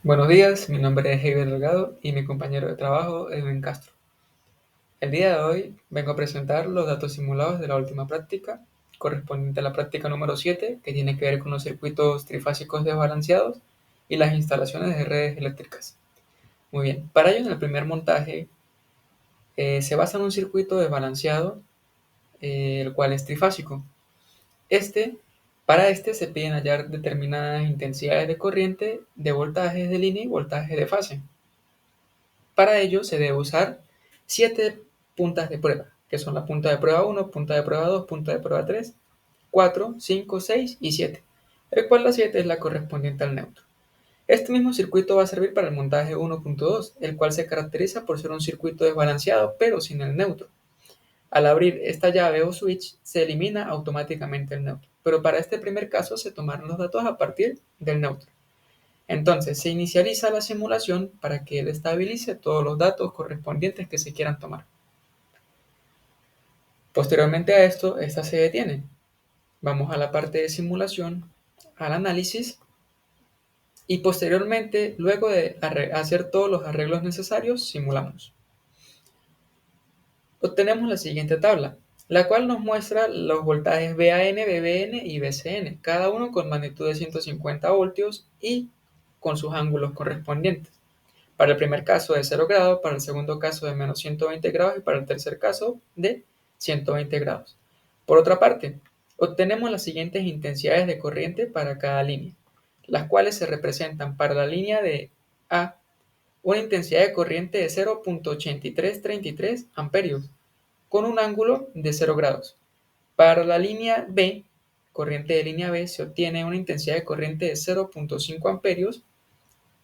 Buenos días, mi nombre es Heiber Delgado y mi compañero de trabajo es Edwin Castro. El día de hoy vengo a presentar los datos simulados de la última práctica, correspondiente a la práctica número 7, que tiene que ver con los circuitos trifásicos desbalanceados y las instalaciones de redes eléctricas. Muy bien, para ello en el primer montaje se basa en un circuito desbalanceado, el cual es trifásico. Para este se piden hallar determinadas intensidades de corriente, de voltajes de línea y voltajes de fase. Para ello se debe usar 7 puntas de prueba, que son la punta de prueba 1, punta de prueba 2, punta de prueba 3, 4, 5, 6 y 7, el cual la 7 es la correspondiente al neutro. Este mismo circuito va a servir para el montaje 1.2, el cual se caracteriza por ser un circuito desbalanceado pero sin el neutro. Al abrir esta llave o switch se elimina automáticamente el neutro, pero para este primer caso se tomaron los datos a partir del neutro. Entonces se inicializa la simulación para que él estabilice todos los datos correspondientes que se quieran tomar. Posteriormente a esto, esta se detiene. Vamos a la parte de simulación, al análisis y posteriormente, luego de hacer todos los arreglos necesarios, simulamos. Obtenemos la siguiente tabla, la cual nos muestra los voltajes VAN, VBN y VCN, cada uno con magnitud de 150 voltios y con sus ángulos correspondientes. Para el primer caso de 0 grados, para el segundo caso de menos 120 grados y para el tercer caso de 120 grados. Por otra parte, obtenemos las siguientes intensidades de corriente para cada línea, las cuales se representan para la línea de A, una intensidad de corriente de 0.8333 amperios, con un ángulo de 0 grados. Para la línea B, corriente de línea B, se obtiene una intensidad de corriente de 0.5 amperios,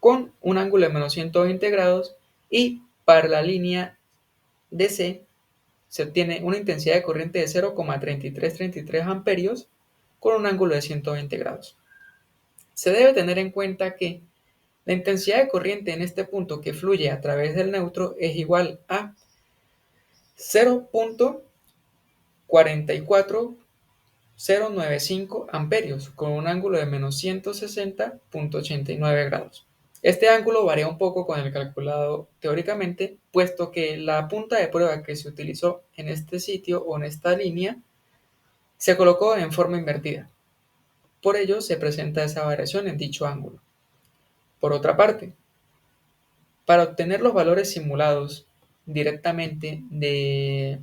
con un ángulo de menos 120 grados, y para la línea DC se obtiene una intensidad de corriente de 0,3333 amperios con un ángulo de 120 grados. Se debe tener en cuenta que la intensidad de corriente en este punto que fluye a través del neutro es igual a 0.44095 amperios con un ángulo de menos 160.89 grados. Este ángulo varía un poco con el calculado teóricamente, puesto que la punta de prueba que se utilizó en este sitio o en esta línea se colocó en forma invertida. Por ello se presenta esa variación en dicho ángulo. Por otra parte, para obtener los valores simulados directamente de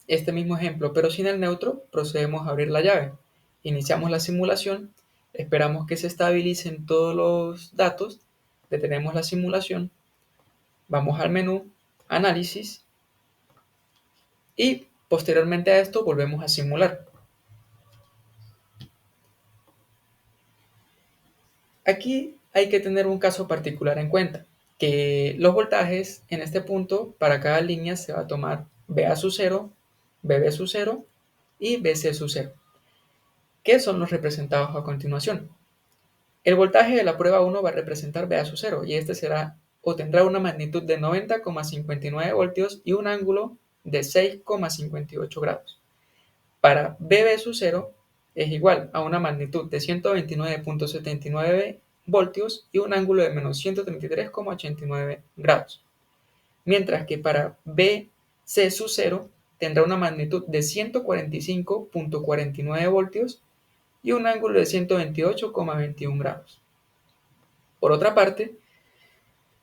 este mismo ejemplo, pero sin el neutro, procedemos a abrir la llave. Iniciamos la simulación, esperamos que se estabilicen todos los datos, detenemos la simulación, vamos al menú, análisis, y posteriormente a esto volvemos a simular. Aquí hay que tener un caso particular en cuenta, que los voltajes en este punto para cada línea se va a tomar VA sub 0, BB sub 0 y BC sub 0, que son los representados a continuación. El voltaje de la prueba 1 va a representar VA sub 0 y este será o tendrá una magnitud de 90,59 voltios y un ángulo de 6,58 grados. Para BB sub 0 es igual a una magnitud de 129,79 voltios y un ángulo de menos 133,89 grados. Mientras que para BC sub 0 tendrá una magnitud de 145,49 voltios y un ángulo de 128,21 grados. Por otra parte,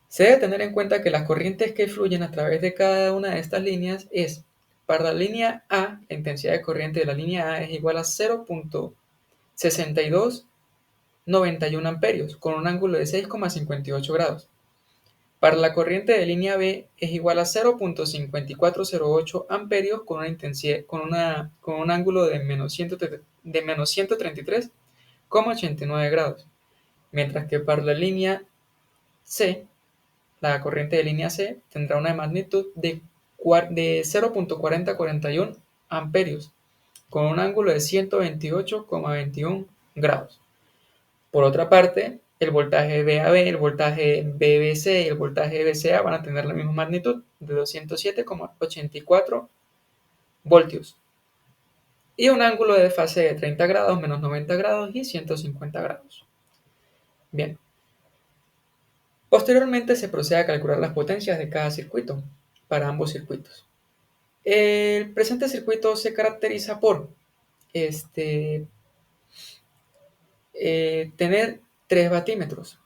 se debe tener en cuenta que las corrientes que fluyen a través de cada una de estas líneas es, para la línea A, la intensidad de corriente de la línea A es igual a 0.6291 amperios, con un ángulo de 6,58 grados. Para la corriente de línea B es igual a 0.5408 amperios con una intensidad, con un ángulo de menos 133,89 grados. Mientras que para la línea C, la corriente de línea C tendrá una magnitud de 0.4041 amperios con un ángulo de 128,21 grados. Por otra parte, el voltaje VAB, el voltaje BBC y el voltaje VCA van a tener la misma magnitud de 207,84 voltios y un ángulo de fase de 30 grados, menos 90 grados y 150 grados. Bien, Posteriormente se procede a calcular las potencias de cada circuito para ambos circuitos. El presente circuito se caracteriza por tener 3 batímetros.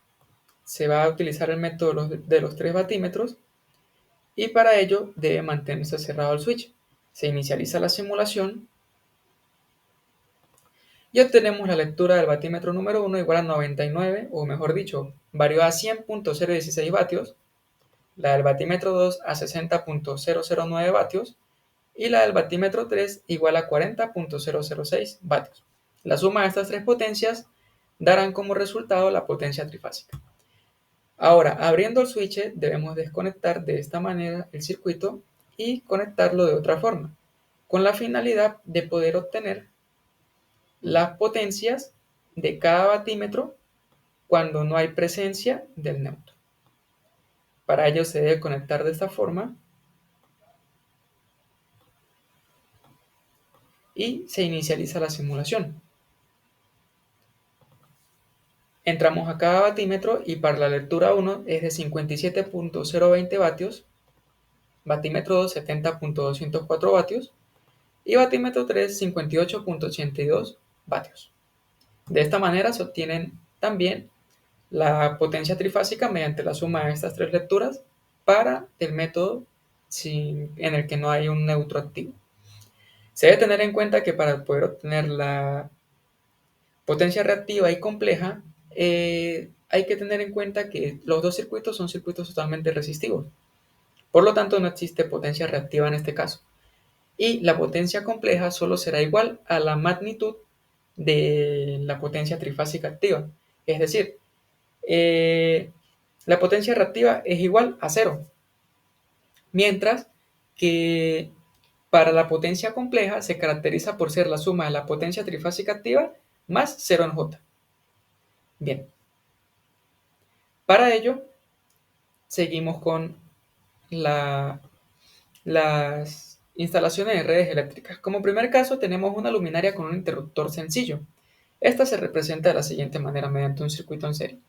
Se va a utilizar el método de los 3 batímetros y para ello debe mantenerse cerrado el switch. Se inicializa la simulación y obtenemos la lectura del batímetro número 1 igual a 99, o mejor dicho, varió a 100.016 vatios, la del batímetro 2 a 60.009 vatios y la del batímetro 3 igual a 40.006 vatios. La suma de estas tres potencias darán como resultado la potencia trifásica. Ahora, abriendo el switch, debemos desconectar de esta manera el circuito y conectarlo de otra forma, con la finalidad de poder obtener las potencias de cada batímetro cuando no hay presencia del neutro. Para ello se debe conectar de esta forma y se inicializa la simulación. Entramos a cada batímetro y para la lectura 1 es de 57.020 vatios, batímetro 2 70.204 vatios y batímetro 3 58.82 vatios. De esta manera se obtienen también la potencia trifásica mediante la suma de estas tres lecturas para el método en el que no hay un neutro activo. Se debe tener en cuenta que para poder obtener la potencia reactiva y compleja, hay que tener en cuenta que los dos circuitos son circuitos totalmente resistivos. Por lo tanto, no existe potencia reactiva en este caso. Y la potencia compleja solo será igual a la magnitud de la potencia trifásica activa. Es decir, la potencia reactiva es igual a 0. Mientras que para la potencia compleja se caracteriza por ser la suma de la potencia trifásica activa más 0 en J. Bien, para ello seguimos con las instalaciones de redes eléctricas. Como primer caso tenemos una luminaria con un interruptor sencillo. Esta se representa de la siguiente manera mediante un circuito en serie.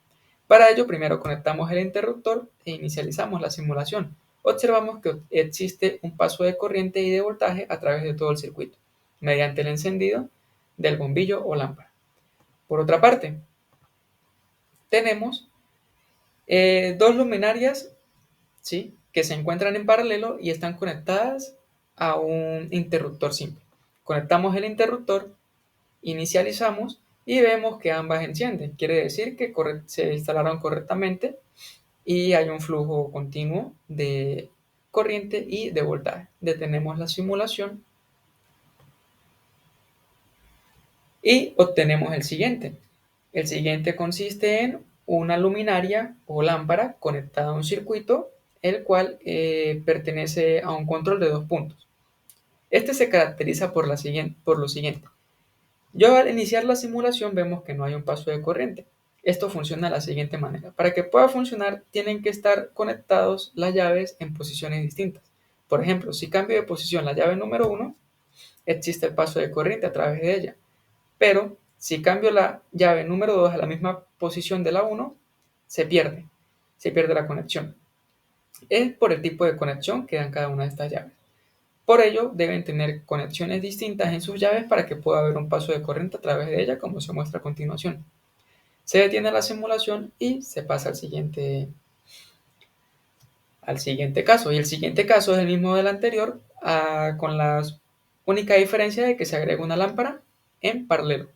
Para ello primero conectamos el interruptor e inicializamos la simulación. Observamos que existe un paso de corriente y de voltaje a través de todo el circuito, mediante el encendido del bombillo o lámpara. Por otra parte, tenemos dos luminarias, ¿sí?, que se encuentran en paralelo y están conectadas a un interruptor simple. Conectamos el interruptor, inicializamos y vemos que ambas encienden. Quiere decir que se instalaron correctamente y hay un flujo continuo de corriente y de voltaje. Detenemos la simulación y obtenemos el siguiente. El siguiente consiste en una luminaria o lámpara conectada a un circuito, el cual pertenece a un control de 2 puntos. Este se caracteriza por lo siguiente. Yo al iniciar la simulación vemos que no hay un paso de corriente. Esto funciona de la siguiente manera. Para que pueda funcionar tienen que estar conectados las llaves en posiciones distintas. Por ejemplo, si cambio de posición la llave número 1, existe el paso de corriente a través de ella. Pero si cambio la llave número 2 a la misma posición de la 1, se pierde la conexión. Es por el tipo de conexión que dan cada una de estas llaves. Por ello, deben tener conexiones distintas en sus llaves para que pueda haber un paso de corriente a través de ella, como se muestra a continuación. Se detiene la simulación y se pasa al siguiente caso. Y el siguiente caso es el mismo del anterior, con la única diferencia de que se agrega una lámpara en paralelo.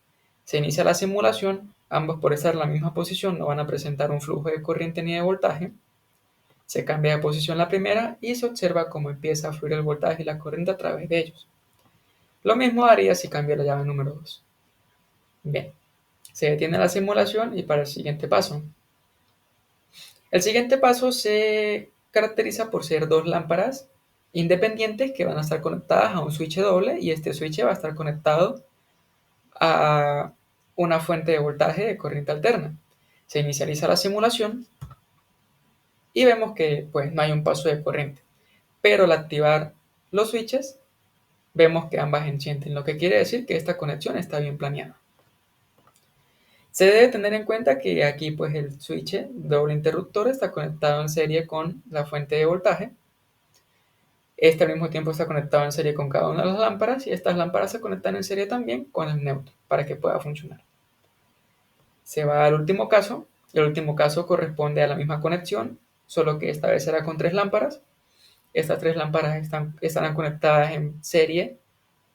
Se inicia la simulación, ambos por estar en la misma posición no van a presentar un flujo de corriente ni de voltaje. Se cambia de posición la primera y se observa cómo empieza a fluir el voltaje y la corriente a través de ellos. Lo mismo haría si cambio la llave número 2. Bien, se detiene la simulación y para el siguiente paso. El siguiente paso se caracteriza por ser dos lámparas independientes que van a estar conectadas a un switch doble y este switch va a estar conectado a una fuente de voltaje de corriente alterna. Se inicializa la simulación y vemos que pues no hay un paso de corriente, pero al activar los switches vemos que ambas encienden, lo que quiere decir que esta conexión está bien planeada. Se debe tener en cuenta que aquí pues el switch doble interruptor está conectado en serie con la fuente de voltaje. Este al mismo tiempo está conectado en serie con cada una de las lámparas y estas lámparas se conectan en serie también con el neutro para que pueda funcionar. Se va al último caso. El último caso corresponde a la misma conexión, solo que esta vez será con 3 lámparas. Estas 3 lámparas estarán conectadas en serie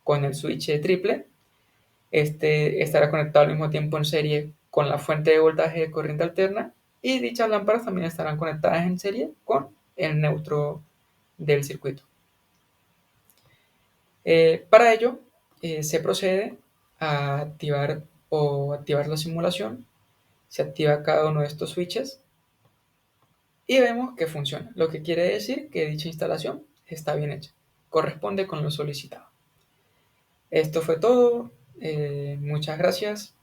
con el switch triple. Este estará conectado al mismo tiempo en serie con la fuente de voltaje de corriente alterna y dichas lámparas también estarán conectadas en serie con el neutro del circuito. Para ello, se procede a activar la simulación. Se activa cada uno de estos switches y vemos que funciona, lo que quiere decir que dicha instalación está bien hecha, corresponde con lo solicitado. Esto fue todo, muchas gracias.